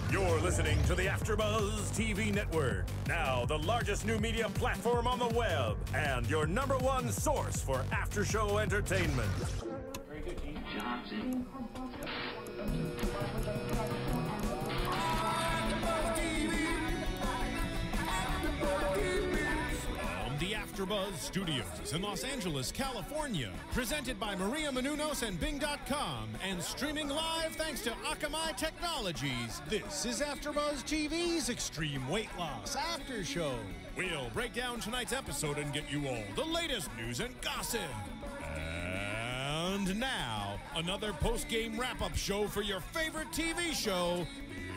You're listening to the AfterBuzz TV network, now the largest new media platform on the web, and your #1 source for after-show entertainment. Very good, Keith Johnson. From the AfterBuzz Studios in Los Angeles, California, presented by Maria Menounos and Bing.com, and streaming live thanks to Akamai Technologies. This is AfterBuzz TV's Extreme Weight Loss After Show. We'll break down tonight's episode and get you all the latest news and gossip. And now, another post-game wrap-up show for your favorite TV show.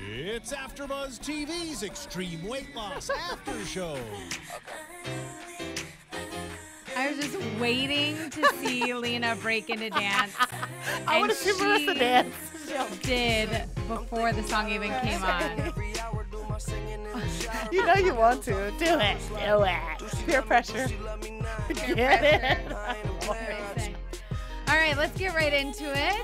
It's AfterBuzz TV's Extreme Weight Loss After Show. I was just waiting to see Lina break into dance. I want to see Marissa dance. Did before the song even came on. You know you want to. Do it. Do it. Peer pressure. Get it. All right, let's get right into it.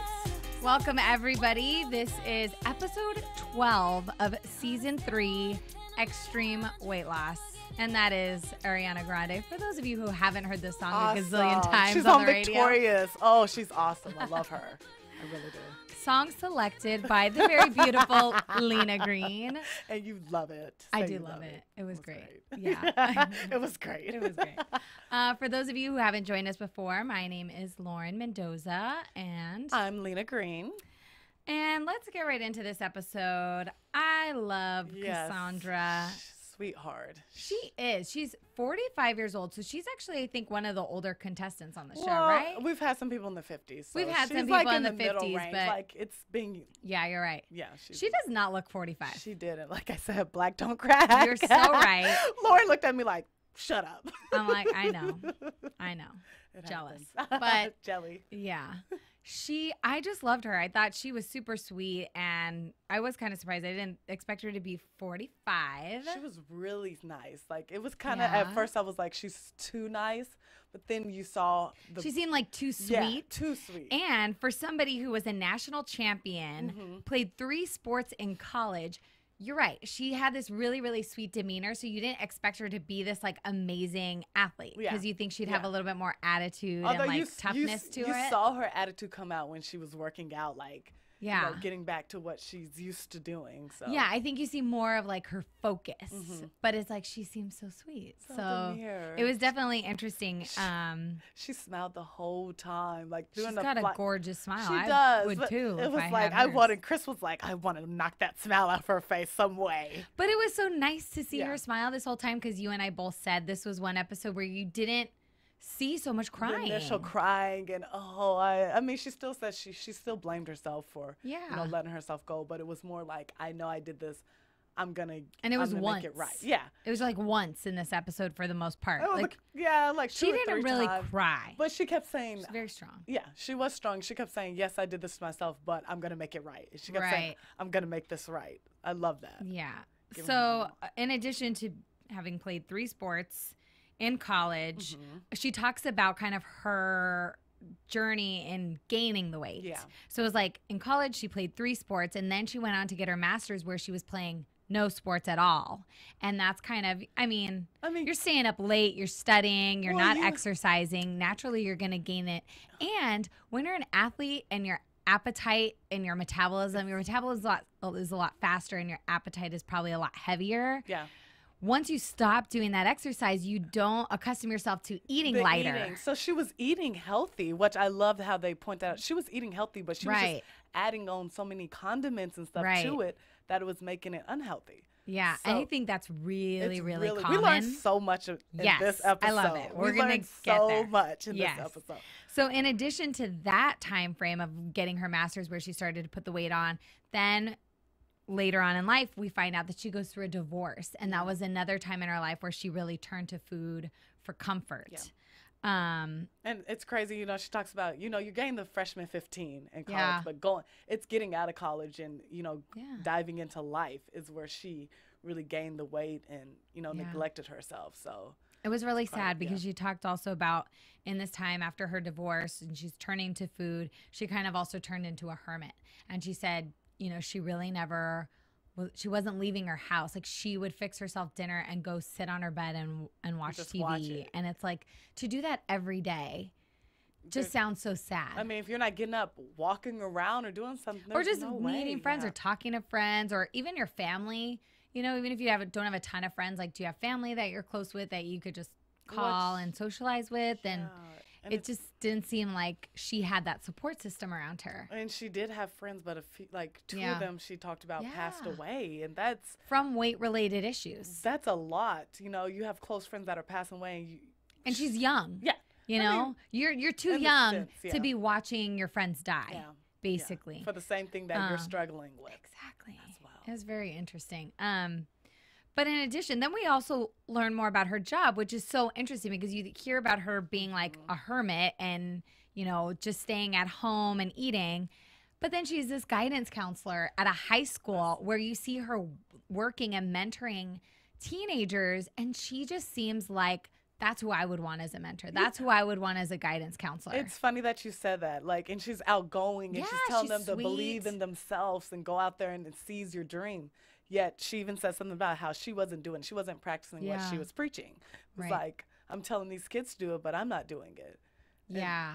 Welcome, everybody. This is episode 12 of season 3, Extreme Weight Loss. And that is Ariana Grande. For those of you who haven't heard this song a gazillion times she's on on the radio. Victorious. Oh, she's awesome. I love her. I really do. Song selected by the very beautiful Lina Green. And you love it. I Say do you love it. It was great. Yeah. It was great. It was great. For those of you who haven't joined us before, my name is Lauren Mendoza, and I'm Lina Green. And let's get right into this episode. I love Cassandra. Sweetheart. She is. She's 45 years old, so she's actually, I think, one of the older contestants on the show, right? We've had some people in the 50s. So We've had she's some like people in the middle 50s, range. but like it's being. Yeah, you're right. Yeah, she does not look 45. She didn't. Like I said, black don't crack. You're so right. Lauren looked at me like, shut up. I'm like, I know. Jealous. But jelly. Yeah. I just loved her. I thought she was super sweet, and I was kind of surprised. I didn't expect her to be 45. She was really nice. Like, it was kind of, at first I was like, she's too nice, but then you saw she seemed like too sweet. Yeah, too sweet. And for somebody who was a national champion, played 3 sports in college, you're right. She had this really, really sweet demeanor, so you didn't expect her to be this, like, amazing athlete because you think she'd have a little bit more attitude and, like, toughness to it. You saw her attitude come out when she was working out, like, you know, getting back to what she's used to doing. So yeah, I think you see more of, like, her focus, but it's like she seems so sweet. So it was definitely interesting. She smiled the whole time, like she's got a gorgeous smile. She does. I would too. It was like Chris was like, I want to knock that smile out of her face some way. But it was so nice to see her smile this whole time because you and I both said this was one episode where you didn't see so much crying. The initial crying, and I mean, she still says she still blamed herself for letting herself go, but it was more like, I know I did this. I'm gonna once. make it right. Yeah, it was like once in this episode for the most part. Like she didn't really cry, but she kept saying she's very strong. Yeah, she was strong. She kept saying, yes, I did this to myself, but I'm gonna make it right. She kept saying, I'm gonna make this right. I love that. Yeah. So in addition to having played 3 sports in college, she talks about kind of her journey in gaining the weight. Yeah. So it was like in college she played 3 sports, and then she went on to get her master's where she was playing no sports at all. And that's kind of, I mean you're staying up late, you're studying, you're not exercising. Naturally, you're going to gain it. And when you're an athlete and your appetite and your metabolism is a lot faster, and your appetite is probably a lot heavier. Yeah. Once you stop doing that exercise, you don't accustom yourself to eating lighter. So she was eating healthy, which I loved how they pointed out. She was eating healthy, but she was just adding on so many condiments and stuff to it that it was making it unhealthy. Yeah, so and I think that's really, really common. We learned so much in this episode. I love it. We're going to get so there. much in this episode. So in addition to that time frame of getting her master's where she started to put the weight on, then later on in life, we find out that she goes through a divorce. And that was another time in her life where she really turned to food for comfort. Yeah. And it's crazy, you know, she talks about, you know, you gain the freshman 15 in college, but it's getting out of college and, you know, diving into life is where she really gained the weight and, you know, neglected herself. So it was really sad because she talked also about in this time after her divorce and she's turning to food, she kind of also turned into a hermit. And she said, you know, she really never she wasn't leaving her house. Like she would fix herself dinner and go sit on her bed and watch TV. Watch it. And it's like to do that every day just sounds so sad. I mean, if you're not getting up, walking around or doing something, or just meeting friends or talking to friends or even your family, you know, even if you don't have a ton of friends, like do you have family that you're close with that you could just call and socialize with? And it just didn't seem like she had that support system around her. And she did have friends, but two of them she talked about passed away, and that's from weight-related issues. That's a lot. You know, you have close friends that are passing away, and she's young. Yeah, you know, you're too young to be watching your friends die. Basically, for the same thing that you're struggling with. Exactly. As well. It was very interesting. But in addition, then we also learn more about her job, which is so interesting because you hear about her being like a hermit and, you know, just staying at home and eating. But then she's this guidance counselor at a high school where you see her working and mentoring teenagers. And she just seems like that's who I would want as a mentor. That's who I would want as a guidance counselor. It's funny that you said that. Like, and she's outgoing and she's telling them to believe in themselves and go out there and seize your dream. Yet she even said something about how she wasn't practicing what she was preaching. It was like, I'm telling these kids to do it, but I'm not doing it. Yeah.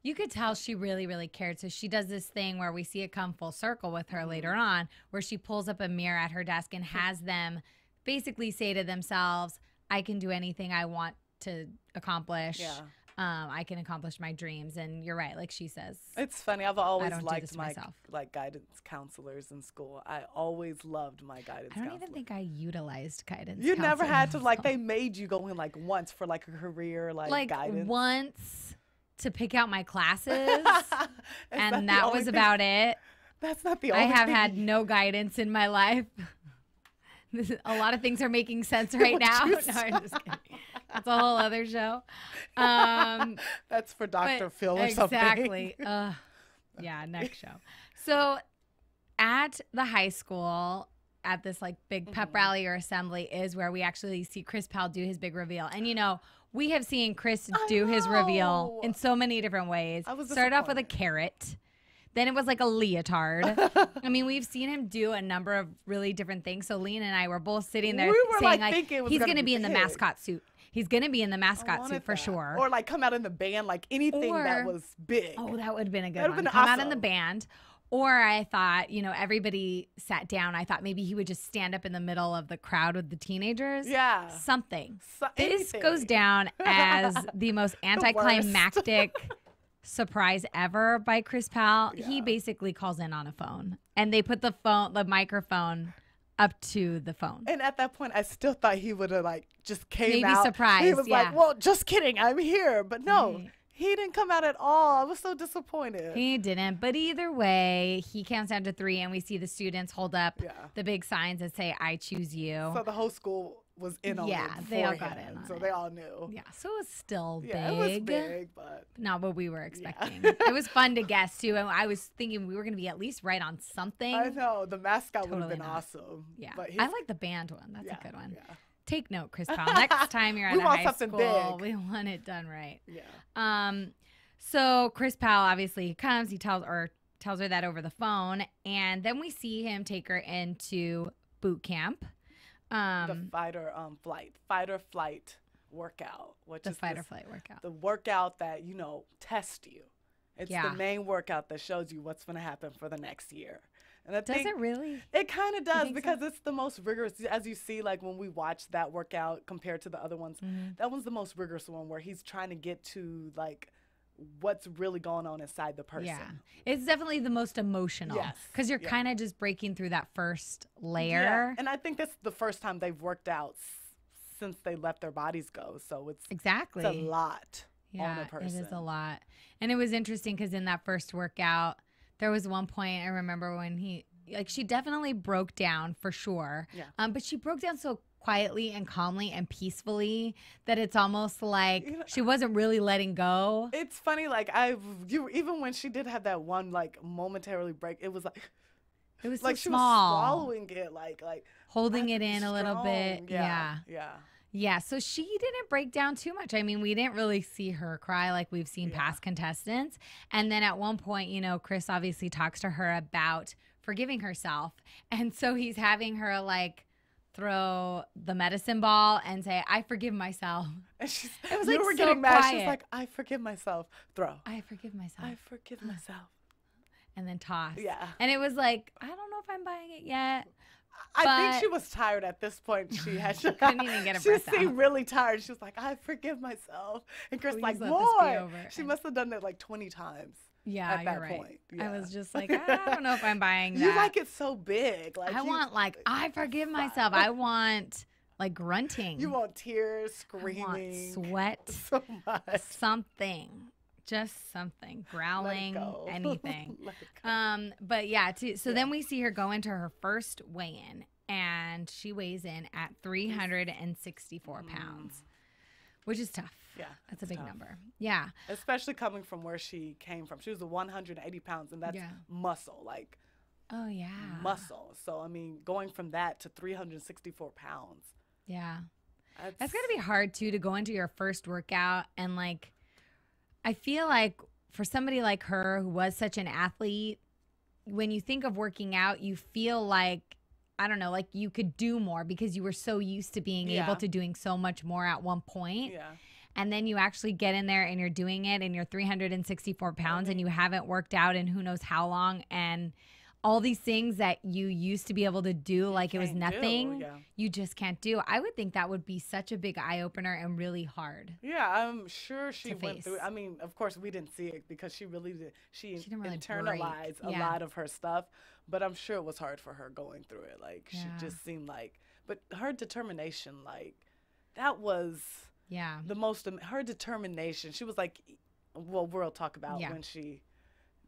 You could tell she really, really cared. So she does this thing where we see it come full circle with her later on, where she pulls up a mirror at her desk and has them basically say to themselves, I can do anything I want to accomplish. Yeah. I can accomplish my dreams. And you're right, like she says. It's funny. I've always liked my guidance counselors in school. I always loved my guidance counselor. I don't even think I utilized guidance. You never had to, like, they made you go in like once for like a career, like guidance. Once to pick out my classes. And that was about it. That's not the only thing. I have had no guidance in my life. A lot of things are making sense right now. No, I'm just kidding. That's a whole other show. That's for Dr. Phil or something. Exactly. Yeah, next show. So at the high school, at this like big pep rally or assembly is where we actually see Chris Powell do his big reveal. And, you know, we have seen Chris do his reveal in so many different ways. Started off with a carrot. Then it was like a leotard. I mean, we've seen him do a number of really different things. So Lina and I were both sitting there saying, like he's going to be in the mascot suit. He's going to be in the mascot suit for sure. Or like come out in the band, like anything that was big. Oh, that would have been a good one. Come out in the band. Or I thought, you know, everybody sat down. I thought maybe he would just stand up in the middle of the crowd with the teenagers. Yeah. Something. This goes down as the most anticlimactic surprise ever by Chris Powell. Yeah. He basically calls in on a phone and they put the microphone up to the phone. And at that point, I still thought he would have like just came out. Maybe surprised. He was like, well, just kidding. I'm here. But no, he didn't come out at all. I was so disappointed. He didn't. But either way, he counts down to 3 and we see the students hold up the big signs that say, I choose you. So the whole school was in on it. Yeah, they all got in on it. They all knew. Yeah, so it was still big. Yeah, it was big, but not what we were expecting. It was fun to guess, too. And I was thinking we were going to be at least right on something. I know. The mascot would have been awesome. Yeah. But I like the band one. That's a good one. Yeah. Take note, Chris Powell. Next time you're at a high school, we want it done right. Yeah. So Chris Powell, obviously, he comes. He tells her that over the phone. And then we see him take her into boot camp. The fight or flight workout. Which is fight or flight workout. The workout that, you know, tests you. It's the main workout that shows you what's going to happen for the next year. And does it really? It kind of does because it's the most rigorous. As you see, like when we watch that workout compared to the other ones, that one's the most rigorous one where he's trying to get to like what's really going on inside the person. Yeah, it's definitely the most emotional because you're kind of just breaking through that first layer. Yeah. And I think that's the first time they've worked out since they let their bodies go. So it's it's a lot on a person. It is a lot. And it was interesting because in that first workout, there was one point I remember when she definitely broke down for sure. Yeah. But she broke down so quietly and calmly and peacefully that it's almost like she wasn't really letting go. It's funny, like even when she did have that one like momentarily break, it was like so she small. Was swallowing it, like holding it in a little bit. Yeah. Yeah, so she didn't break down too much. I mean, we didn't really see her cry like we've seen past contestants. And then at one point, you know, Chris obviously talks to her about forgiving herself. And so he's having her like throw the medicine ball and say, I forgive myself. And it was you like were so getting mad. quiet. She's like, I forgive myself. Throw. I forgive myself. I forgive myself. And then toss. Yeah. And it was like, I don't know if I'm buying it yet. I think she was tired at this point. She had couldn't even get her breath out. She seemed really tired. She was like, I forgive myself. And Chris Please like, let more. this be over. She must have done it like 20 times. Yeah, at that you're right. point. Yeah. I was just like, I don't know if I'm buying that. You like it so big. Like I want like, I forgive myself. I want like grunting. You want tears, screaming. I want sweat. So much. Something. Just something. Growling. Anything. Let it go. But yeah, so then we see her go into her first weigh-in, and she weighs in at 364 pounds, which is tough. Yeah. That's a big number. Yeah. Especially coming from where she came from. She was 180 pounds, and that's muscle, like. Oh, yeah. Muscle. So, I mean, going from that to 364 pounds. Yeah. That's got to be hard, too, to go into your first workout. And, like, I feel like for somebody like her who was such an athlete, when you think of working out, you feel like, I don't know, like you could do more because you were so used to being able to doing so much more at one point. Yeah. And then you actually get in there and you're doing it and you're 364 pounds and you haven't worked out in who knows how long. And all these things that you used to be able to do like it was nothing, you just can't do. I would think that would be such a big eye-opener and really hard. Yeah, I'm sure she went through it. I mean, of course, we didn't see it because she really did. She didn't really internalized a lot of her stuff. But I'm sure it was hard for her going through it. Like, she just seemed like, but her determination, like, that was the most, her determination. She was like, well, we'll talk about when she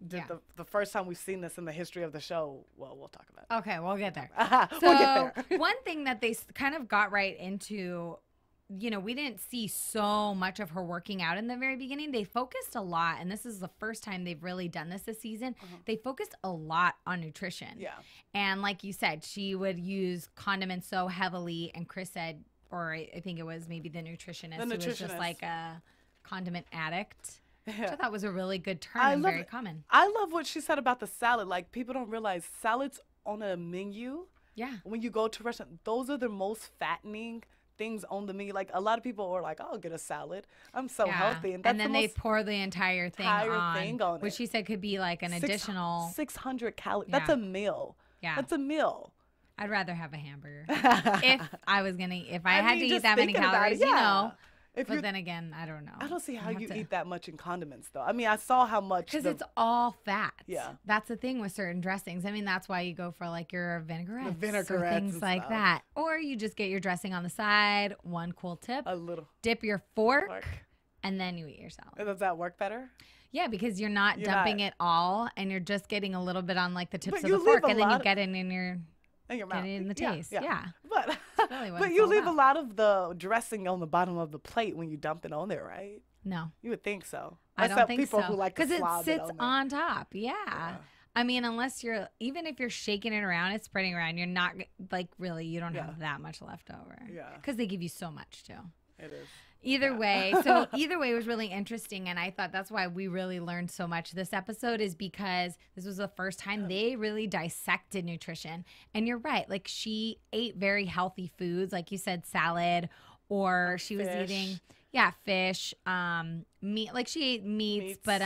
did the first time we've seen this in the history of the show. Well, we'll talk about it. Okay, we'll get there. We'll get there. One thing that they kind of got right into, you know, we didn't see so much of her working out in the very beginning. They focused a lot, and this is the first time they've really done this season. They focused a lot on nutrition. Yeah. And like you said, she would use condiments so heavily, and Chris said, or I think it was maybe the nutritionist who was just like a condiment addict. Which I thought was a really good term and very common. I love what she said about the salad. Like, people don't realize salads on a menu. Yeah. When you go to a restaurant, those are the most fattening things on the menu. Like, a lot of people are like, I'll get a salad. I'm so healthy. And, that's then they pour the entire thing on which it. she said could be like an additional 600 calories. That's a meal. Yeah. That's a meal. I'd rather have a hamburger if I was going to, if I had to eat that many calories, you know. But then again, I don't know. I don't see how you eat that much in condiments, though. I mean, I saw how much. Because it's all fat. Yeah. That's the thing with certain dressings. I mean, that's why you go for like your vinaigrettes. The or things like that. Or you just get your dressing on the side. One cool tip. A little. Dip your fork. And then you eat your salad. Does that work better? Yeah, because you're not dumping it all and you're just getting a little bit on like the tips of the fork. And then you get it in your mouth. Get it in the taste. Yeah. But you leave a lot of the dressing on the bottom of the plate when you dump it on there, right? No. You would think so. I don't think people so. Who like to because it sits on, on top. Yeah. I mean, unless you're, even if you're shaking it around, it's spreading around, you're not, like, really, you don't have that much left over. Yeah. Because they give you so much, too. It is. Either way, so either way was really interesting, and I thought that's why we really learned so much this episode is because this was the first time they really dissected nutrition. And you're right, like she ate very healthy foods, like you said, salad, or she was eating fish, meat, like she ate meats, but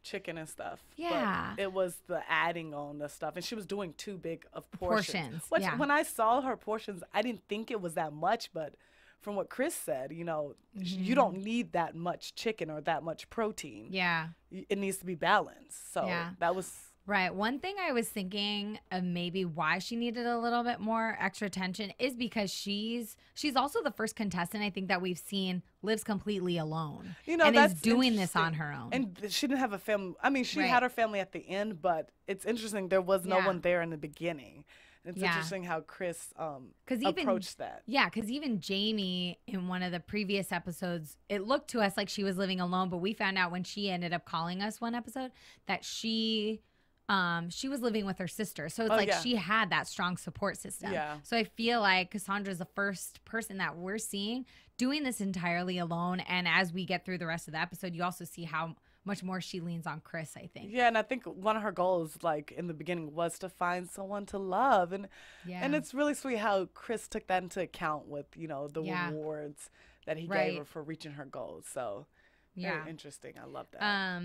chicken and stuff. Yeah. But it was the adding on the stuff, and she was doing too big of portions. Which, when I saw her portions, I didn't think it was that much, but from what Chris said, you know, you don't need that much chicken or that much protein. Yeah. It needs to be balanced. So that was... Right. One thing I was thinking of maybe why she needed a little bit more extra attention is because she's also the first contestant I think that we've seen lives completely alone. You know, and is doing this on her own. And she didn't have a family. I mean, she had her family at the end, but it's interesting there was no one there in the beginning. It's interesting how Chris approached that. Yeah, because even Jamie in one of the previous episodes, it looked to us like she was living alone, but we found out when she ended up calling us one episode that she was living with her sister. So it's she had that strong support system. Yeah. So I feel like Cassandra's the first person that we're seeing doing this entirely alone. And as we get through the rest of the episode, you also see how much more she leans on Chris, I think. Yeah, and I think one of her goals, like in the beginning, was to find someone to love, and it's really sweet how Chris took that into account with, you know, the rewards that he gave her for reaching her goals. So very interesting. I love that.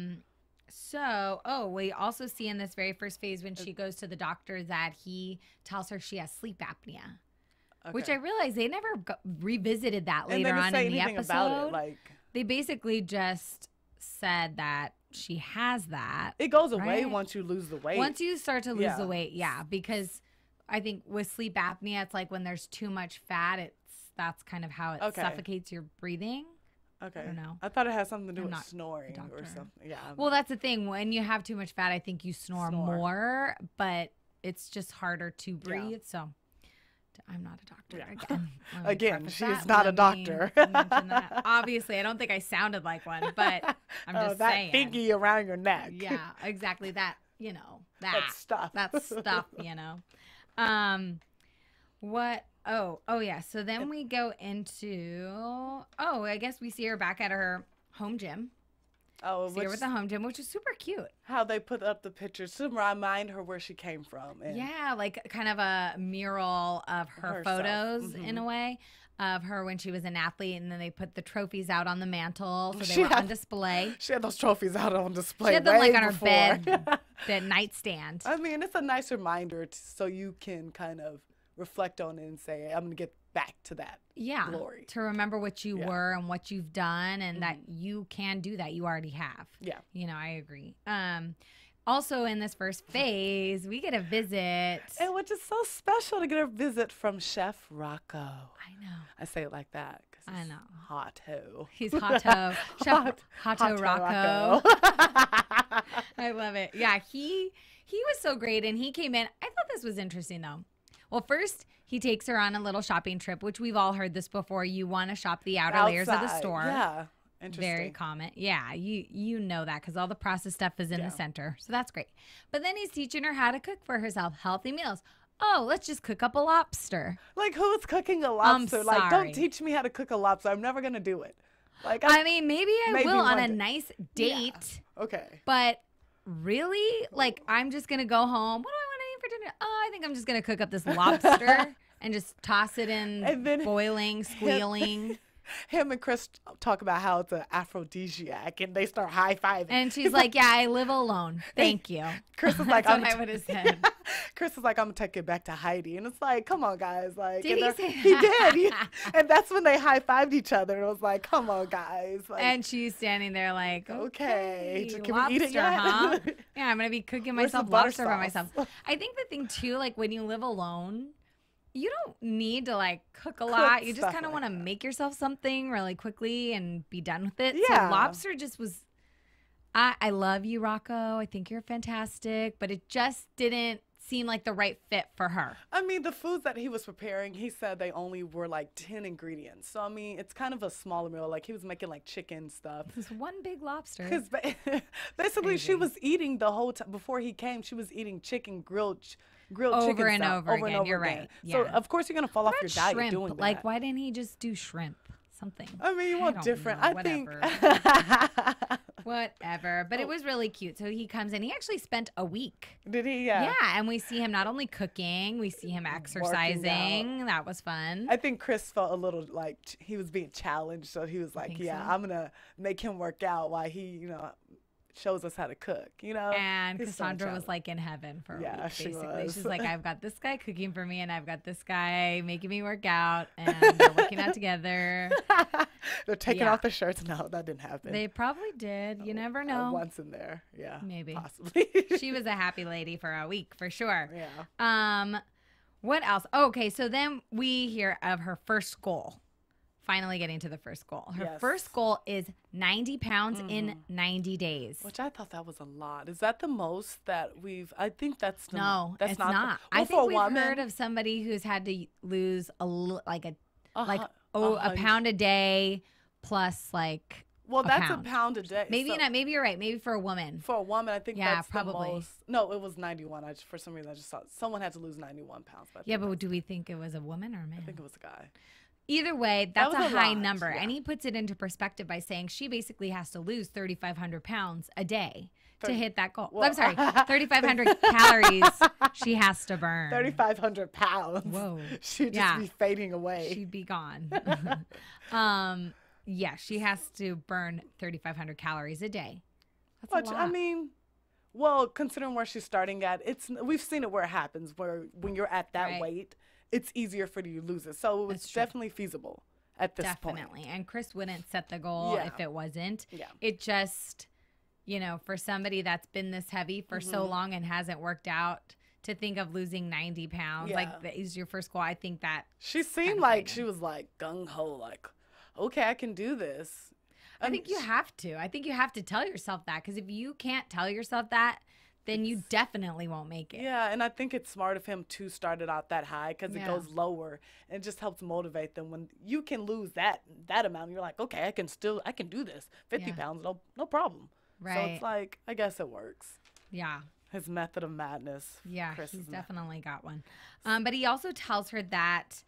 So, we also see in this very first phase when she goes to the doctor that he tells her she has sleep apnea. Okay. Which I realized they never revisited that later on in the episode. About it, like, they basically just said that she has that. It goes away once you lose the weight. Once you start to lose the weight, because I think with sleep apnea, it's like when there's too much fat, that's kind of how it suffocates your breathing. Okay. I don't know. I thought it had something to do with snoring or something. Yeah. Well, that's the thing. When you have too much fat, I think you snore more, but it's just harder to breathe. Yeah. So I'm not a doctor. Again, she's not a doctor. Obviously, I don't think I sounded like one, but I'm just saying. That thingy around your neck. Yeah, exactly. That, you know, that stuff. That stuff, you know. What? Oh, yeah. So then we go into, I guess we see her back at her home gym. Oh, see her with the home gym, which is super cute. How they put up the pictures to remind her where she came from. And yeah, like kind of a mural of her photos in a way of her when she was an athlete, and then they put the trophies out on the mantle, so they were on display. She had those trophies out on display. She had them like on her bed, the nightstand. I mean, it's a nice reminder so you can kind of reflect on it and say, I'm going to get back to that glory. To remember what you were and what you've done, and that you can do that. You already have. Yeah. You know, I agree. Also, in this first phase, we get a visit. And which is so special to get a visit from Chef Rocco. I know. I say it like that. I know. Hot-ho. He's hot-ho. Chef Hot-ho Rocco. I love it. Yeah, he was so great, and he came in. I thought this was interesting, though. Well, first, he takes her on a little shopping trip, which we've all heard this before. You want to shop the outer layers of the store. Yeah. Interesting. Very common. Yeah, you know that because all the processed stuff is in the center. So that's great. But then he's teaching her how to cook for herself, healthy meals. Oh, let's just cook up a lobster. Like, who's cooking a lobster? I'm like, sorry. don't teach me how to cook a lobster. I'm never going to do it. Like, I mean, maybe I will on a nice date. Yeah. Okay. But really, like, I'm just going to go home. What do I want to eat for dinner? Oh, I think I'm just going to cook up this lobster and just toss it in and then boiling, squealing. Him and Chris talk about how it's an aphrodisiac, and they start high-fiving. And she's like, yeah, I live alone. Thank you. Chris is like, That's what I would have said. Chris is like, I'm going to take it back to Heidi. And it's like, come on, guys. Like, did he say He did. And that's when they high-fived each other. And it was like, come on, guys. Like, and she's standing there like, okay, can lobster, we eat it yet? Huh? Yeah, I'm going to be cooking myself lobster by myself. I think the thing, too, like when you live alone, you don't need to like cook a lot. You just kind of want to make yourself something really quickly and be done with it. Yeah. So lobster just was, I love you, Rocco. I think you're fantastic, but it just didn't seem like the right fit for her. I mean, the foods that he was preparing, he said they only were like 10 ingredients. So, I mean, it's kind of a smaller meal. Like he was making like chicken stuff. This one big lobster. Because basically she was eating the whole time. Before he came, she was eating chicken, grilled chicken over and over again. You're right. Yeah. So of course you're gonna fall off your diet shrimp, doing that. Like, why didn't he just do shrimp? Something. I mean, you want different. I think. Whatever. But it was really cute. So he comes in. He actually spent a week. Did he? Yeah. Yeah, and we see him not only cooking, we see him exercising. That was fun. I think Chris felt a little like he was being challenged, so he was like, "Yeah, I'm gonna make him work out while he, shows us how to cook, And Cassandra was like in heaven for a week, basically. She's like, I've got this guy cooking for me, and I've got this guy making me work out, and they're working out together. They're taking off their shirts. No, that didn't happen. They probably did. You never know. Once in there. Yeah. Maybe. Possibly. She was a happy lady for a week, for sure. Yeah. What else? Okay, so then we hear of her first goal. Finally getting to the first goal. Her first goal is 90 pounds in 90 days. Which I thought that was a lot. Is that the most that I think that's the No, that's it's not. I think we've heard of somebody who's had to lose a pound a day plus like that's a pound a day. Maybe not. Maybe you're right. Maybe for a woman. For a woman, I think that's probably. The most. No, it was 91. For some reason, I just thought someone had to lose 91 pounds. But do we think it was a woman or a man? I think it was a guy. Either way, that's a high number. Yeah. And he puts it into perspective by saying she basically has to lose 3,500 pounds a day to hit that goal. Well, I'm sorry, 3,500 calories she has to burn. 3,500 pounds. Whoa. She'd just be fading away. She'd be gone. Yeah, she has to burn 3,500 calories a day. That's a lot. I mean, well, considering where she's starting at, we've seen it where it happens, where when you're at that weight, it's easier for you to lose it. So it's definitely feasible at this point. Definitely. And Chris wouldn't set the goal if it wasn't. Yeah. It just, you know, for somebody that's been this heavy for so long and hasn't worked out, to think of losing 90 pounds, like that is your first goal. I think that she seemed like she was like gung-ho, like, okay, I can do this. I think you have to. I think you have to tell yourself that, because if you can't tell yourself that, then you definitely won't make it. Yeah, and I think it's smart of him to start it out that high, because it goes lower and it just helps motivate them. When you can lose that amount, you're like, okay, I can do this. 50 pounds, no problem. Right. So it's like, I guess it works. Yeah. His method of madness. Yeah, he's definitely got one. But he also tells her that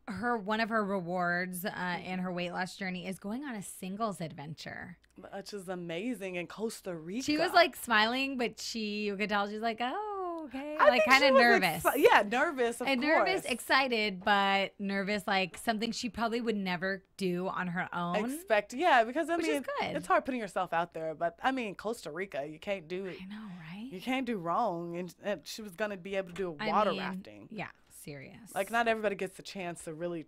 one of her rewards in her weight loss journey is going on a singles adventure, which is amazing, in Costa Rica. She was like smiling, but you could tell she's like, oh, okay, like kind of nervous. Nervous, of course. Nervous, excited, but nervous, like something she probably would never do on her own. Because I mean, it's hard putting yourself out there, but I mean, Costa Rica, you can't do it. I know, right? You can't do wrong, and she was gonna be able to do water rafting. Yeah. Serious. Like, not everybody gets the chance to really,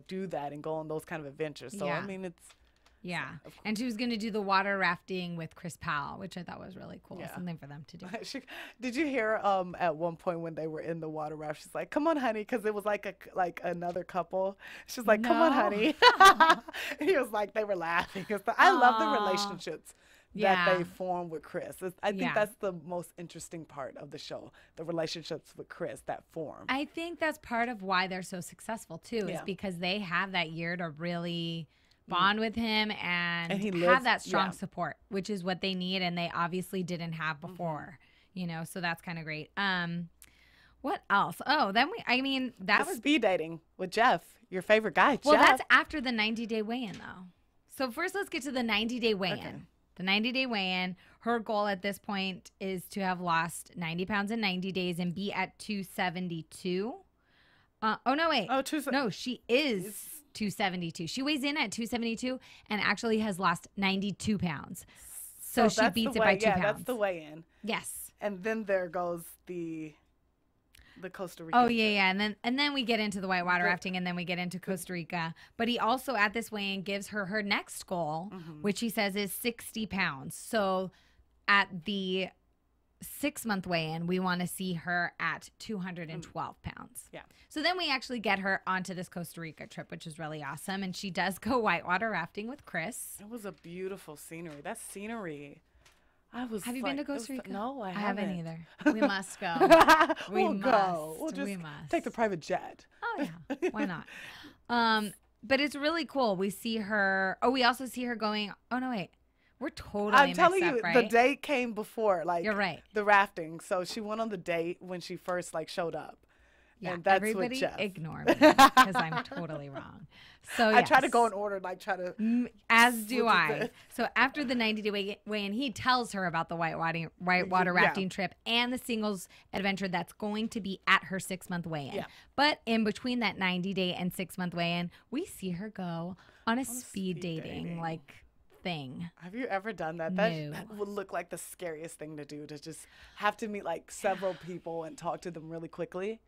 do that and go on those kind of adventures. So, I mean, it's... Yeah. And she was going to do the water rafting with Chris Powell, which I thought was really cool. Yeah. Something for them to do. Did you hear at one point when they were in the water raft, she's like, come on, honey, because it was like another couple. She's like, come on, honey. And he was like, they were laughing. I love the relationships that they form with Chris. I think that's the most interesting part of the show, the relationships with Chris that form. I think that's part of why they're so successful, too, is because they have that year to really bond with him and have that strong support, which is what they need, and they obviously didn't have before, so that's kind of great. What else? Oh, then that was speed dating with Jeff, your favorite guy, Jeff. Well, that's after the 90-day weigh-in, though. So first let's get to the 90-day weigh-in. Okay. The 90-day weigh-in, her goal at this point is to have lost 90 pounds in 90 days and be at 272. No, she is 272. She weighs in at 272 and actually has lost 92 pounds. So she beats it by 2 pounds. Yeah, that's the weigh-in. Yes. And then there goes the Costa Rica. Oh, yeah. And then we get into the whitewater rafting, and then we get into Costa Rica. But he also, at this weigh-in, gives her next goal, which he says is 60 pounds. So at the 6-month weigh-in, we want to see her at 212 pounds. Yeah. So then we actually get her onto this Costa Rica trip, which is really awesome. And she does go whitewater rafting with Chris. It was a beautiful scenery. That scenery... Have you been to Costa Rica? No, I haven't either. We must go. We'll go. We'll just take the private jet. Oh, yeah. Why not? But it's really cool. We see her. Oh, we also see her going. Oh, no, wait. We're totally I'm telling you, right? The date came before, You're right. The rafting. So she went on the date when she first, showed up. Yeah, and that's everybody Jeff. Ignore me because I'm totally wrong. So I try to go in order, as do I. So after the 90-day weigh-in, he tells her about the whitewater rafting trip and the singles adventure that's going to be at her 6-month weigh-in. Yeah. But in between that 90-day and 6-month weigh-in, we see her go on a speed dating thing. Have you ever done that? No. That would look like the scariest thing to do, to just have to meet several people and talk to them really quickly.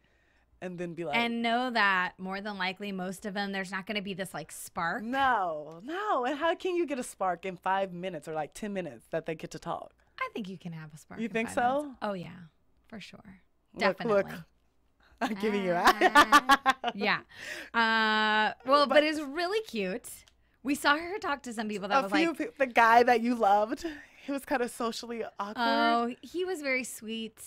And then be like... And know that more than likely, most of them, there's not going to be this spark. No. And how can you get a spark in 5 minutes or 10 minutes that they get to talk? I think you can have a spark. You think so? Minutes. Oh, yeah. For sure. Definitely. Look. I'm giving you Yeah. But it's really cute. We saw her talk to some people that the guy that you loved, he was kind of socially awkward. Oh, he was very sweet.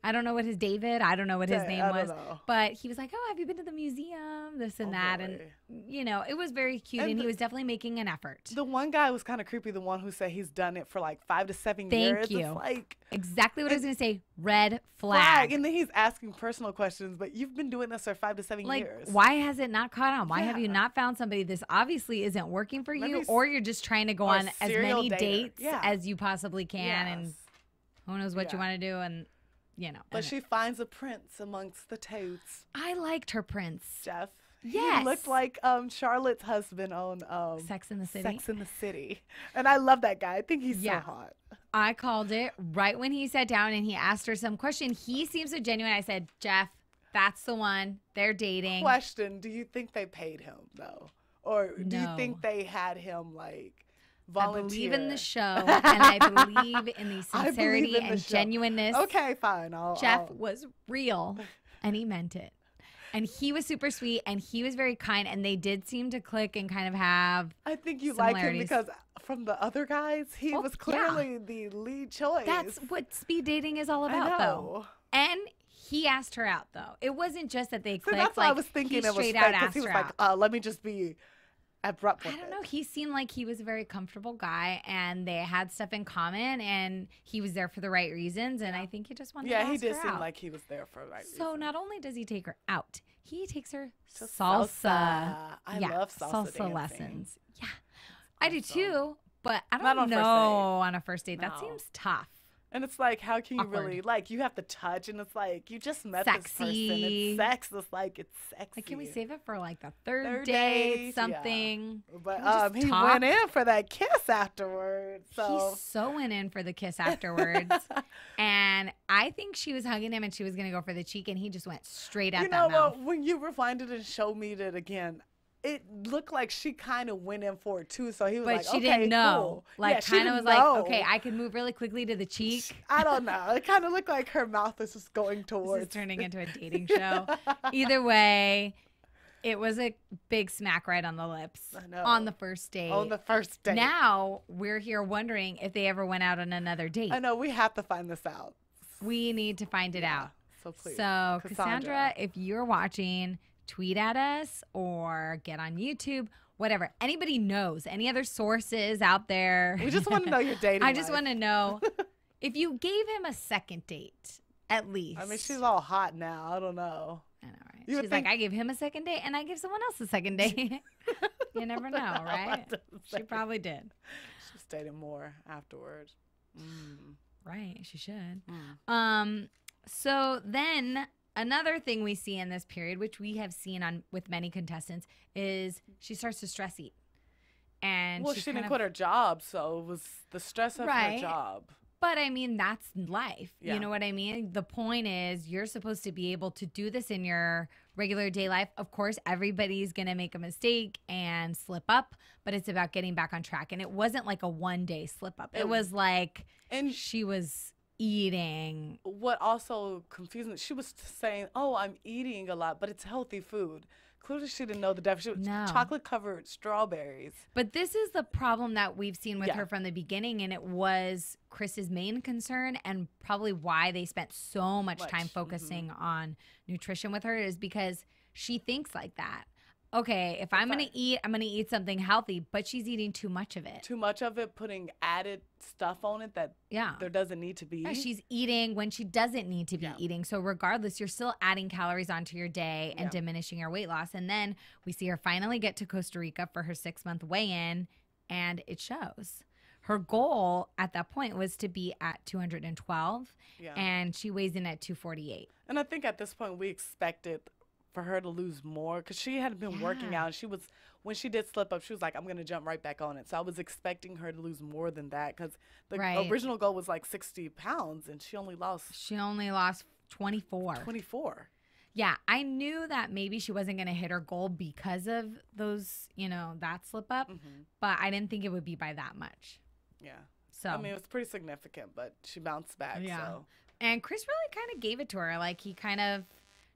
I don't know what his David. I don't know what his name was. Know. But he was like, "Oh, have you been to the museum? This and that." Boy. And it was very cute, and he was definitely making an effort. The one guy was kind of creepy. The one who said he's done it for like 5 to 7 years. Thank you. It's like exactly what I was gonna say. Red flag. And then he's asking personal questions. But you've been doing this for 5 to 7 years. Why has it not caught on? Why have you not found somebody? This obviously isn't working for you, or you're just trying to go on as many dates as you possibly can, and who knows what you want to do, and But she finds a prince amongst the toads. I liked her prince, Jeff. Yes. He looked like Charlotte's husband on Sex in the City. Sex in the City. And I love that guy. I think he's so hot. I called it right when he sat down and he asked her some question. He seems so genuine. I said, Jeff, that's the one. They're dating. Question, do you think they paid him, though? Or do you think they had him, like, volunteer? I believe in the show, and I believe in the sincerity and genuineness. Okay, fine. Jeff was real, and he meant it. And he was super sweet, and he was very kind, and they did seem to click and kind of have I think you like him because from the other guys, he was clearly the lead choice. That's what speed dating is all about, though. And he asked her out, though. It wasn't just that they clicked. That's what I was thinking. It was fake because he was like, let me just be abrupt with I don't know. He seemed like he was a very comfortable guy, and they had stuff in common, and he was there for the right reasons, and I think he just wanted to ask her out. Yeah, he did seem like he was there for the right reasons. So not only does he take her out, he takes her to salsa. I love salsa lessons. Yeah, I do too, but I don't know on a first date. That seems tough. And it's like, how can you really, like, you have to touch, and it's like, you just met this person. It's sex. It's like, it's sexy. Like, can we save it for, like, the third date, something? Yeah. But he went in for that kiss afterwards. So. He so went in for the kiss afterwards. And I think she was hugging him, and she was going to go for the cheek, and he just went straight at that mouth. When you rewind it and show me it again, it looked like she kind of went in for it too. So he was like, she didn't know. Cool. Like, kind of was like, okay, I can move really quickly to the cheek. I don't know. It kind of looked like her mouth was just going towards. This is turning into a dating show. Either way, it was a big smack right on the lips on the first date. On the first date. Now we're here wondering if they ever went out on another date. I know. We have to find this out. We need to find it out. So please. So Cassandra, if you're watching, tweet at us or get on YouTube, whatever. Anybody knows, any other sources out there. We just want to know your dating I just want to know if you gave him a second date, at least. I mean, she's all hot now. I don't know. I know, right? She's like, I gave him a second date and I gave someone else a second date. You never know, right? She probably did. She stayed in more afterwards. Right, she should. So then another thing we see in this period, which we have seen with many contestants, is she starts to stress eat. And she didn't quit her job, so it was the stress of her job. But I mean, that's life. Yeah. You know what I mean? The point is, you're supposed to be able to do this in your regular day life. Of course, everybody's going to make a mistake and slip up, but it's about getting back on track. And it wasn't like a one-day slip up. It was like, and she was eating. What also confused me, she was saying, I'm eating a lot, but it's healthy food. Clearly she didn't know the definition. Chocolate covered strawberries. But this is the problem that we've seen with her from the beginning, and it was Chris's main concern, and probably why they spent so much time focusing on nutrition with her, is because she thinks like that. Okay, if I'm going to eat, I'm going to eat something healthy, but she's eating too much of it. Too much of it, putting added stuff on it that there doesn't need to be. Yeah, she's eating when she doesn't need to be eating. So regardless, you're still adding calories onto your day and diminishing her weight loss. And then we see her finally get to Costa Rica for her 6-month weigh-in, and it shows. Her goal at that point was to be at 212, and she weighs in at 248. And I think at this point we expected for her to lose more, because she had been working out, and she was, when she did slip up, she was like, I'm going to jump right back on it. So I was expecting her to lose more than that, because the original goal was like 60 pounds, and she only lost 24. Yeah, I knew that maybe she wasn't going to hit her goal because of those, that slip up, but I didn't think it would be by that much. Yeah. So I mean, it was pretty significant, but she bounced back. Yeah. So. And Chris really kind of gave it to her. Like, he kind of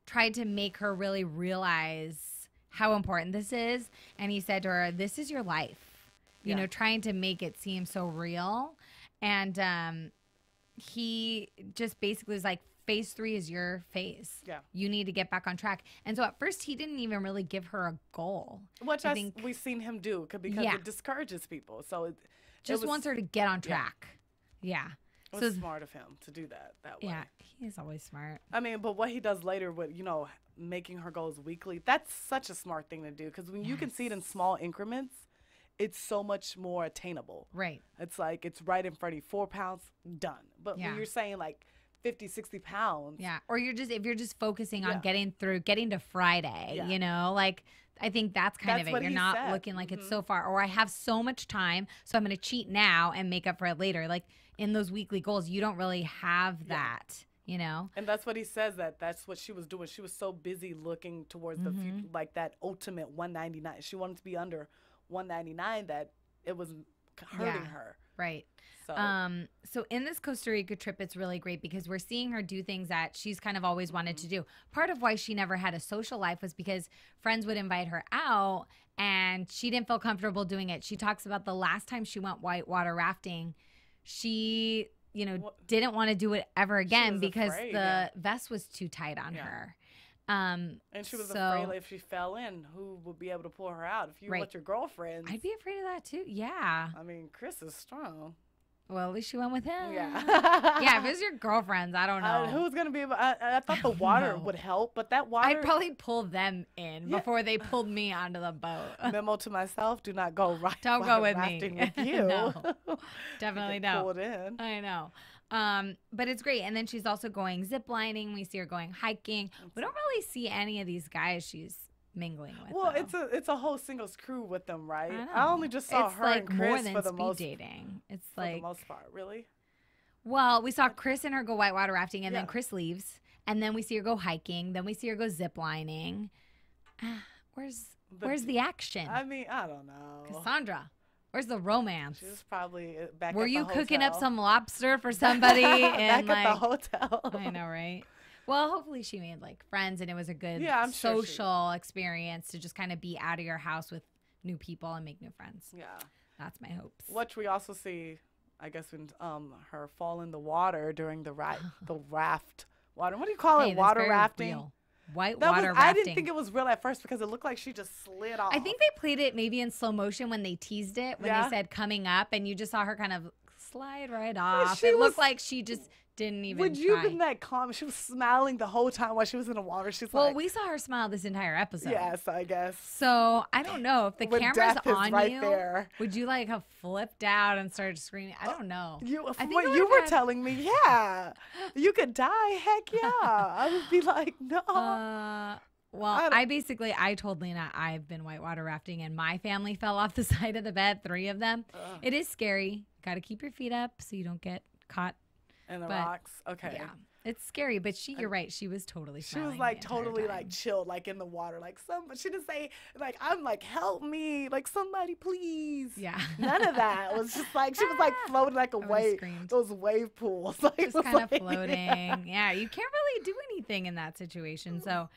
tried to make her really realize how important this is. And he said to her, this is your life, you know, trying to make it seem so real. And he just basically was like, phase 3 is your phase. Yeah. You need to get back on track. And so at first he didn't even really give her a goal. Which we've seen him do because it discourages people. So it just wants her to get on track. Yeah. It was smart of him to do that way. Yeah, he is always smart. I mean, but what he does later with, making her goals weekly, that's such a smart thing to do because when you can see it in small increments, it's so much more attainable. Right. It's like it's right in front of you. 4 pounds, done. But when you're saying like 50, 60 pounds. Yeah. Or if you're just focusing on getting to Friday, like I think that's kind of it. You're not looking like it's so far. Or I have so much time, so I'm going to cheat now and make up for it later. Like in those weekly goals, you don't really have that. And that's what he says, that's what she was doing. She was so busy looking towards the future, like that ultimate 199. She wanted to be under 199 that it was hurting her. Right. So in this Costa Rica trip, it's really great because we're seeing her do things that she's kind of always wanted to do. Part of why she never had a social life was because friends would invite her out and she didn't feel comfortable doing it. She talks about the last time she went whitewater rafting, she didn't want to do it ever again because the vest was too tight on her. And she was afraid if she fell in, who would be able to pull her out? If you were with your girlfriend. I'd be afraid of that too. Yeah. I mean, Chris is strong. Well, at least she went with him. Yeah. Yeah, if it was your girlfriends, I don't know. Who's going to be able I thought the water would help, but that water. I'd probably pull them in before they pulled me onto the boat. Memo to myself, do not go Don't go with rafting me. with you. No, definitely don't. Pulled in. I know. But it's great. And then she's also going zip lining. We see her going hiking. We don't really see any of these guys she's mingling with. Well, it's a whole singles crew with them, right? I only just saw her and Chris more than for the speed most dating. It's for the most part, really. Well, we saw Chris and her go whitewater rafting, and then Chris leaves, and then we see her go hiking, then we see her go zip lining. Where's the action? I mean, I don't know. Cassandra, where's the romance? She was probably back. Were at you the cooking hotel. up some lobster for somebody? Back at the hotel. I know, right? Well, hopefully she made friends and it was a good social experience to just kind of be out of your house with new people and make new friends. Yeah. That's my hopes. What we also see, I guess, when her fall in the water during the raft water. What do you call it? Water rafting? Real. Whitewater rafting. I didn't think it was real at first because it looked like she just slid off. I think they played it maybe in slow motion when they teased it, when they said coming up, and you just saw her kind of slide right off. It looked like she just didn't even Would you have been that calm? She was smiling the whole time while she was in the water. Well, we saw her smile this entire episode. Yes, I guess. So I don't know if the camera's on right you. There. Would you have flipped out and started screaming? I don't know. From what you were telling me, yeah, you could die. Heck yeah, I would be like, no. Well, I told Lina I've been whitewater rafting and my family fell off the side of the bed, 3 of them. It is scary. Got to keep your feet up so you don't get caught. And the rocks. Okay. Yeah. It's scary, but you're right. She was totally smiling. She was totally chilled, in the water. She didn't say, I'm help me. Somebody please. Yeah. None of that. It was just she was floating like a wave. Those wave pools. Just kind of floating. Yeah. You can't really do anything in that situation. So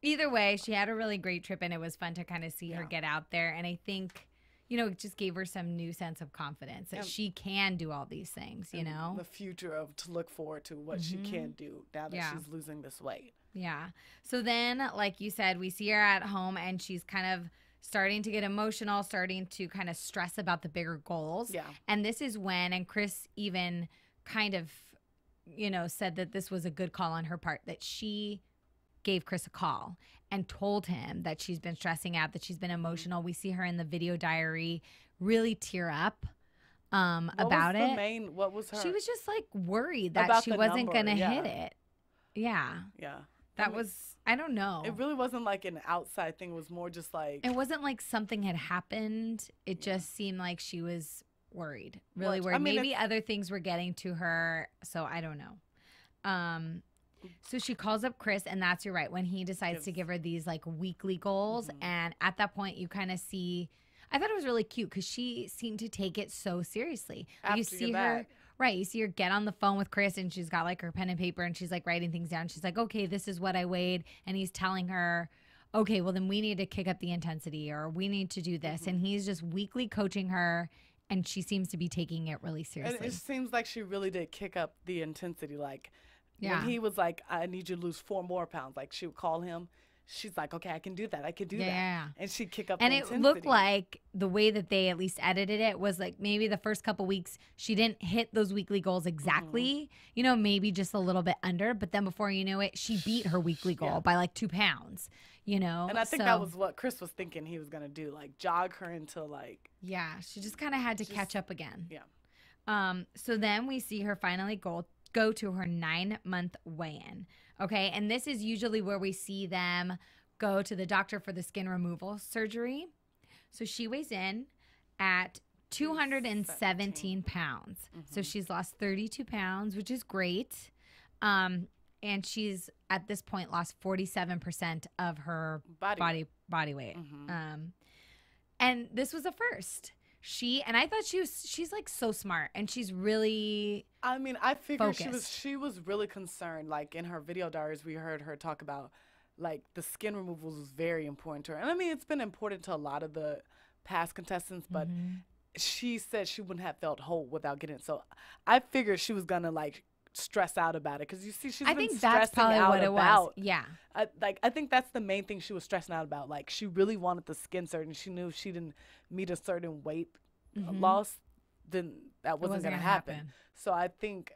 either way, she had a really great trip and it was fun to kind of see her get out there. And I think, it just gave her some new sense of confidence that she can do all these things, The future to look forward to what she can do now that she's losing this weight. Yeah. So then, like you said, we see her at home and she's kind of starting to get emotional, starting to kind of stress about the bigger goals. Yeah. And this is and Chris even kind of, said that this was a good call on her part, that she gave Chris a call and told him that she's been stressing out, that she's been emotional. We see her in the video diary really tear up about it. What was her? She was just worried that she wasn't going to hit it. Yeah. Yeah. I don't know. It really wasn't an outside thing. It was more just It wasn't something had happened. It just seemed like she was worried, really worried. Maybe other things were getting to her. So I don't know. So she calls up Chris, and you're right, when he decides to give her these weekly goals. And at that point, you kind of see, I thought it was really cute because she seemed to take it so seriously. You see her, right? You see her get on the phone with Chris, and she's got her pen and paper, and she's writing things down. She's like, okay, this is what I weighed, and he's telling her, okay, well then we need to kick up the intensity, or we need to do this, and he's just weekly coaching her. And she seems to be taking it really seriously. And it seems like she really did kick up the intensity. Yeah. When he was like, I need you to lose 4 more pounds, like she would call him. She's like, okay, I can do that. I can do that. Yeah. And she'd kick up and the it intensity. looked like the way that they at least edited it was like maybe the first couple weeks she didn't hit those weekly goals exactly, you know, maybe just a little bit under. But then before you knew it, she beat her weekly goal by like 2 pounds, you know. And I think that was what Chris was thinking he was going to do, like jog her into like. Yeah, she just kind of had to catch up again. Yeah. So then we see her finally go to her 9-month weigh-in. Okay, and this is usually where we see them go to the doctor for the skin removal surgery. So she weighs in at 217 pounds. So she's lost 32 pounds, which is great. And she's at this point lost 47% of her body weight. And this was a first. And I thought she's like so smart, and she's really I mean, I figured focused. she was really concerned. Like in her video diaries, we heard her talk about like the skin removals was very important to her. And I mean, it's been important to a lot of the past contestants, but she said she wouldn't have felt whole without getting it. So I figured she was gonna like stress out about it, because you see she's I been think stressing that's probably out what it about. was. Yeah. I think that's the main thing she was stressing out about. Like she really wanted the skin surgery. She knew if she didn't meet a certain weight loss, then that wasn't going to happen. So I think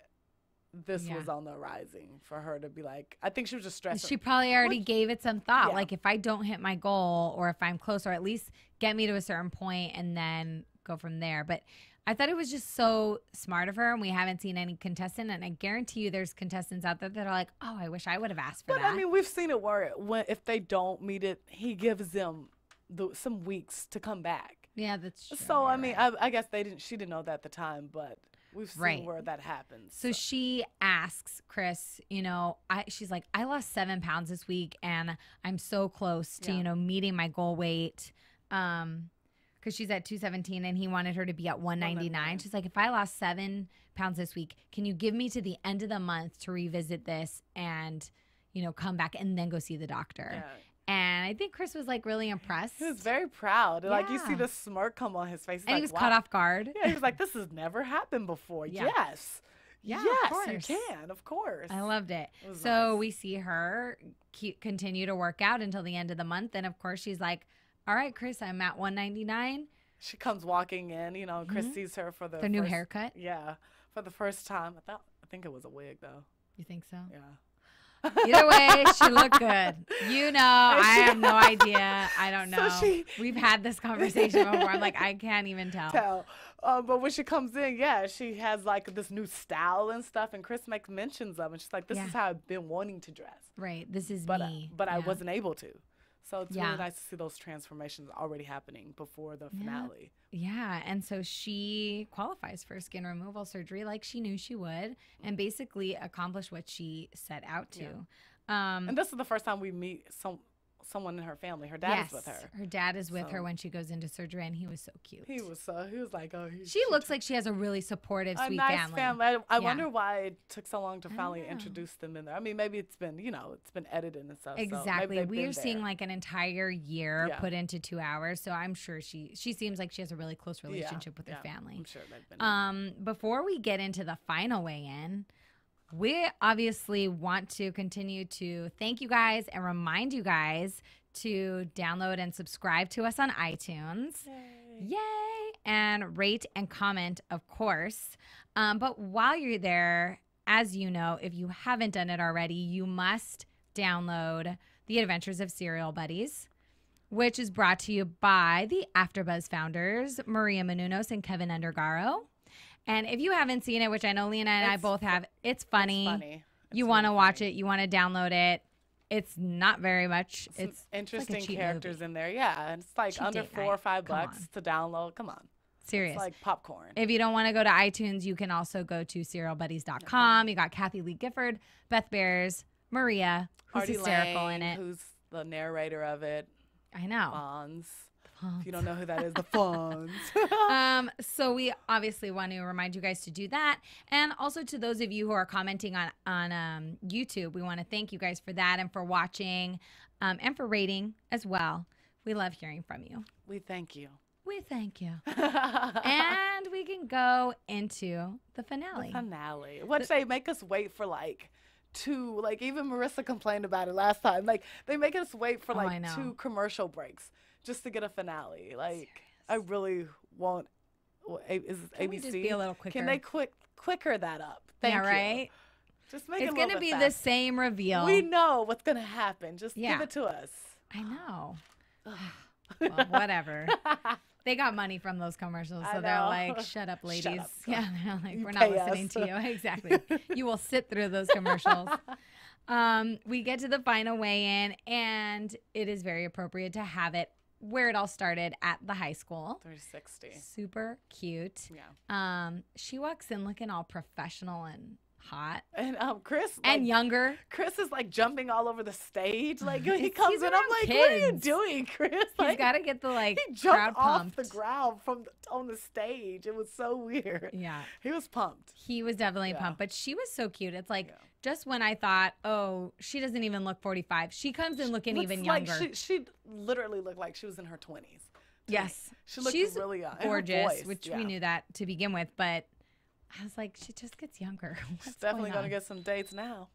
this was on the rising for her to be like, I think she was just stressing. She probably already gave it some thought. Like if I don't hit my goal, or if I'm close, or at least get me to a certain point and then go from there. But I thought it was just so smart of her, and we haven't seen any contestant, and I guarantee you there's contestants out there that are like, oh, I wish I would have asked for that. But I mean, we've seen it where if they don't meet it, he gives them some weeks to come back. Yeah, that's true. So I mean, I guess she didn't know that at the time, but we've seen where that happens. So she asks Chris, you know, she's like, I lost 7 pounds this week, and I'm so close to, you know, meeting my goal weight. Because she's at 217 and he wanted her to be at 199. She's like, if I lost 7 pounds this week, can you give me to the end of the month to revisit this and, you know, come back and then go see the doctor? Yeah. And I think Chris was like really impressed. He was very proud. Yeah. Like you see the smirk come on his face. And he was caught off guard. Yeah, he was like, this has never happened before. Yeah. Yes. Yeah, yes, you can, of course. I loved it. So we see her continue to work out until the end of the month. And of course she's like, all right, Chris, I'm at 199. She comes walking in, you know, Chris sees her for the new haircut. Yeah, for the first time. I think it was a wig, though. You think so? Yeah. Either way, she looked good. You know, I have no idea. I don't know. So we've had this conversation before. I'm like, I can't even tell. But when she comes in, she has like this new style and stuff. And Chris makes mentions of it. She's like, this is how I've been wanting to dress. Right. This is me. But I wasn't able to. So it's really nice to see those transformations already happening before the finale. Yeah, and so she qualifies for skin removal surgery like she knew she would, and basically accomplish what she set out to. Yeah. And this is the first time we meet someone in her family. Her dad is with her. Her dad is with her when she goes into surgery, and he was so cute. He was like, oh. She looks like she has a really supportive, sweet family. I wonder why it took so long to finally introduce them in there. I mean, maybe it's been, it's been edited and stuff. Exactly. So we are seeing like an entire year put into 2 hours. So I'm sure she seems like she has a really close relationship with her family. I'm sure they've been. Before we get into the final weigh-in, we obviously want to continue to thank you guys and remind you guys to download and subscribe to us on iTunes. Yay! And rate and comment, of course. But while you're there, as you know, if you haven't done it already, you must download The Adventures of Serial Buddies, which is brought to you by the AfterBuzz founders, Maria Menounos and Kevin Undergaro. And if you haven't seen it, which I know Lina and I both have, it's funny. It's funny. You want to watch it. You want to download it. It's not very much. It's interesting like characters in there. Yeah. And it's like cheap under $4 or $5 to download. Come on. Serious. It's like popcorn. If you don't want to go to iTunes, you can also go to serialbuddies.com. You got Kathy Lee Gifford, Beth Bears, Maria, who's Artie hysterical Lang, in it. Who's the narrator of it. I know. Fonz. If you don't know who that is, the Fonz. So we obviously want to remind you guys to do that. And also to those of you who are commenting on YouTube, we want to thank you guys for that and for watching and for rating as well. We love hearing from you. We thank you. We thank you. And we can go into the finale. Which they make us wait for like 2, like even Marissa complained about it last time. Like they make us wait for like 2 commercial breaks just to get a finale. Like I really want. Is Can ABC? We just be a little quicker? Can they quicker that up? Thank you. Right. Just make it's it gonna be the same reveal. We know what's gonna happen. Just give it to us. I know. Well, whatever. They got money from those commercials, so they're like, "Shut up, ladies." Shut up, yeah, they're like, "We're not listening to you." Exactly. You will sit through those commercials. We get to the final weigh-in, and it is very appropriate to have it where it all started at the high school. 360. Super cute. Yeah. She walks in looking all professional and hot. And Chris. And younger. Chris is like jumping all over the stage. Like he comes in, I'm like, what are you doing, Chris? Like, he's got to get the he jumped off the ground on the stage. It was so weird. Yeah. He was pumped. He was definitely pumped. But she was so cute. It's like just when I thought, oh, she doesn't even look 45. She comes in looking even younger. She literally looked like she was in her 20s. Yes. She's really young. Gorgeous, which we knew that to begin with. But I was like, she just gets younger. She's definitely going to get some dates now.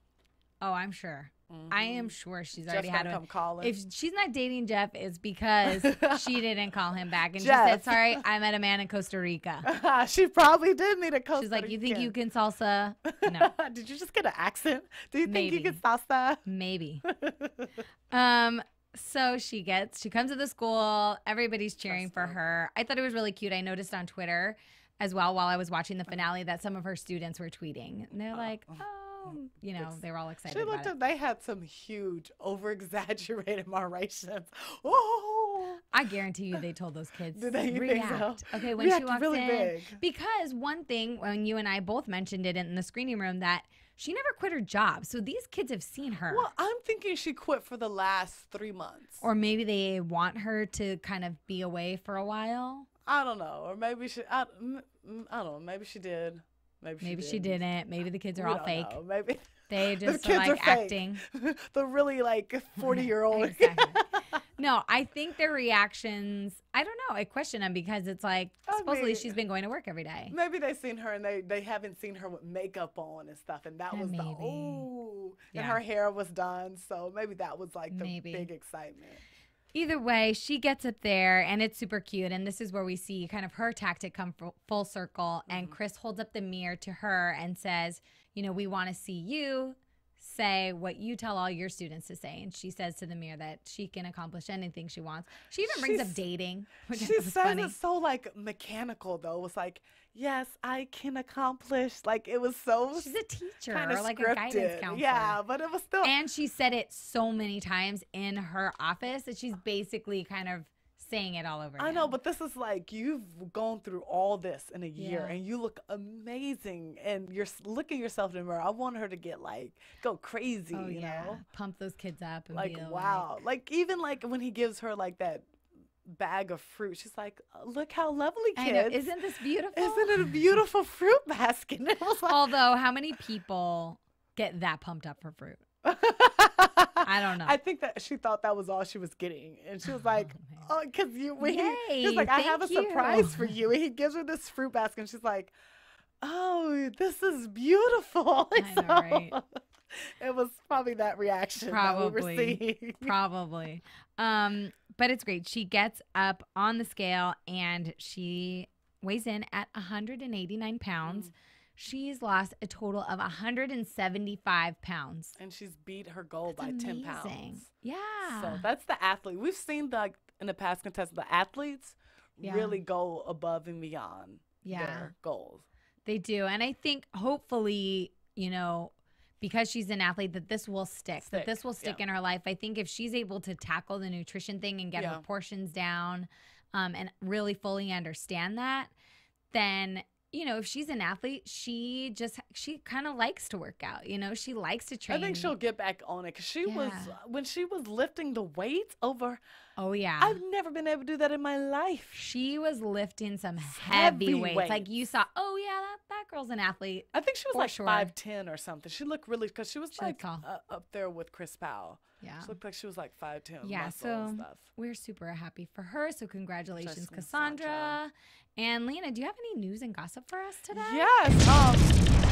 Oh, I'm sure. I am sure she's already Jeff's had one. Come calling. If she's not dating Jeff, it's because she didn't call him back. And she said, sorry, I met a man in Costa Rica. She probably did meet a Costa Rican. She's like, you think you can salsa? No. Did you just get an accent? Do you think you can salsa? Maybe. So she comes to the school. Everybody's cheering for her. I thought it was really cute. I noticed on Twitter as well while I was watching the finale that some of her students were tweeting. And they're like, they were all excited about it. They had some huge, over-exaggerated narrations. Oh! I guarantee you they told those kids, Did they react. Think so? Okay, when she walks really in. Big. Because one thing, when you and I both mentioned it in the screening room, that she never quit her job. So these kids have seen her. Well, I'm thinking she quit for the last 3 months. Or maybe they want her to kind of be away for a while. I don't know. Or maybe I don't know. Maybe she did. Maybe she didn't. Maybe the kids are all fake. Know. Maybe they just are like acting. The really like 40-year-old. Exactly. No, I think their reactions, I don't know. I question them because it's like, supposedly she's been going to work every day. Maybe they've seen her and they haven't seen her with makeup on and stuff. And that was and her hair was done. So maybe that was like the big excitement. Either way, she gets up there, and it's super cute. And this is where we see kind of her tactic come full circle. And Chris holds up the mirror to her and says, we want to see you say what you tell all your students to say. And she says to the mirror that she can accomplish anything she wants. She even brings up dating, which is funny. It's so like mechanical, though. It was like, yes, I can accomplish. Like it was so. She's a teacher or like scripted. A guidance counselor. Yeah, but it was still. And she said it so many times in her office that she's basically kind of saying it all over again. I know, but this is like you've gone through all this in a year and you look amazing and you're looking yourself in the mirror. I want her to go crazy, you know? Pump those kids up and like, be wow. Like even like when he gives her like that bag of fruit, she's like, look how lovely, kids. I know. Isn't this beautiful? Isn't it a beautiful fruit basket? It was like, although, how many people get that pumped up for fruit? I don't know. I think that she thought that was all she was getting. And she was like, because he's like, I have a surprise for you. And he gives her this fruit basket. And she's like, oh, this is beautiful. I know, right? It was probably that reaction that we were seeing. Probably. But it's great. She gets up on the scale and she weighs in at 189 pounds. She's lost a total of 175 pounds. And she's beat her goal by 10 pounds. Yeah. So that's the athlete. We've seen in the past contest, the athletes really go above and beyond their goals. They do. And I think hopefully, because she's an athlete, that this will stick. That this will stick in her life. I think if she's able to tackle the nutrition thing and get her portions down and really fully understand that, then if she's an athlete, she kind of likes to work out. She likes to train. I think she'll get back on it because when she was lifting the weights over. Oh, yeah. I've never been able to do that in my life. She was lifting some heavy weights. Like you saw, oh, yeah, that girl's an athlete. I think she was like 5'10" or something. She looked really, because she was like up there with Chris Powell. Yeah. She looked like she was like 5'10". Yeah, so and stuff. We're super happy for her. So congratulations, Cassandra. And Lina, do you have any news and gossip for us today? Yes.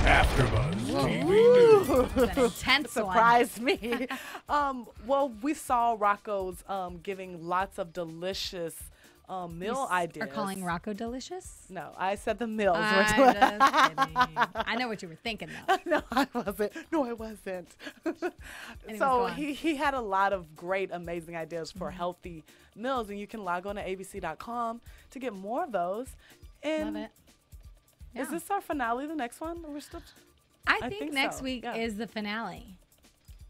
AfterBuzz TV News. It's an intense one. Surprised me. Well, we saw Rocco's giving lots of delicious meal ideas. Are calling Rocco delicious? No, I said the meals. I'm just kidding. I know what you were thinking, though. No, I wasn't. No, I wasn't. So he had a lot of great, amazing ideas for healthy meals, and you can log on to abc.com to get more of those. And Love it. is this our finale, the next one? We're still. I think next so. week Yeah. is the finale,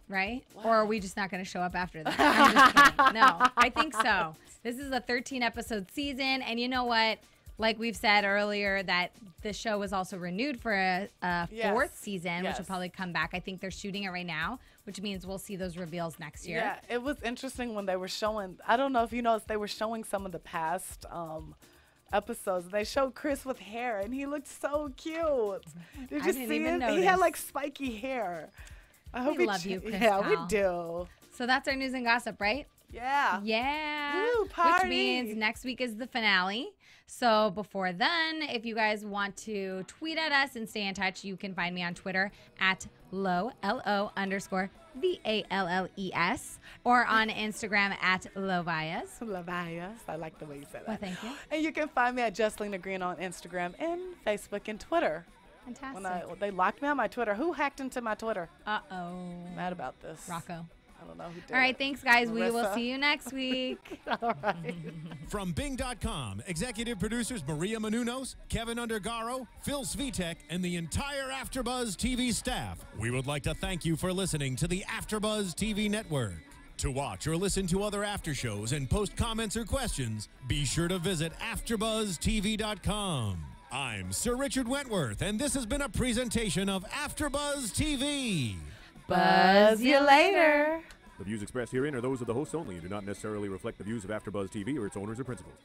right? Wow. Or are we just not going to show up after that? I'm just kidding. No, I think so. This is a 13-episode season, and you know what? Like we've said earlier, that the show was also renewed for a fourth season, which will probably come back. I think they're shooting it right now, which means we'll see those reveals next year. Yeah, it was interesting when they were showing. I don't know if you noticed, they were showing some of the past episodes. They showed Chris with hair, and he looked so cute. Did you see it? He had like spiky hair. I hope we love you, Chris. Yeah, we do. So that's our news and gossip, right? Yeah. Yeah. Woo, party. Which means next week is the finale. So before then, if you guys want to tweet at us and stay in touch, you can find me on Twitter at LO_VALLES or on Instagram at Lovias. Lovias. I like the way you said that. Well, thank you. And you can find me at Just Lina Green on Instagram and Facebook and Twitter. Fantastic. When they locked me on my Twitter. Who hacked into my Twitter? Uh-oh. Mad about this. Rocco. I don't know who did All right, it. thanks, guys. We will Marissa. see you next week. All right. From Bing.com, executive producers Maria Menounos, Kevin Undergaro, Phil Svitek, and the entire AfterBuzz TV staff, we would like to thank you for listening to the AfterBuzz TV network. To watch or listen to other after shows and post comments or questions, be sure to visit AfterBuzzTV.com. I'm Sir Richard Wentworth, and this has been a presentation of AfterBuzz TV. Buzz you later. The views expressed herein are those of the hosts only and do not necessarily reflect the views of AfterBuzz TV or its owners or principals.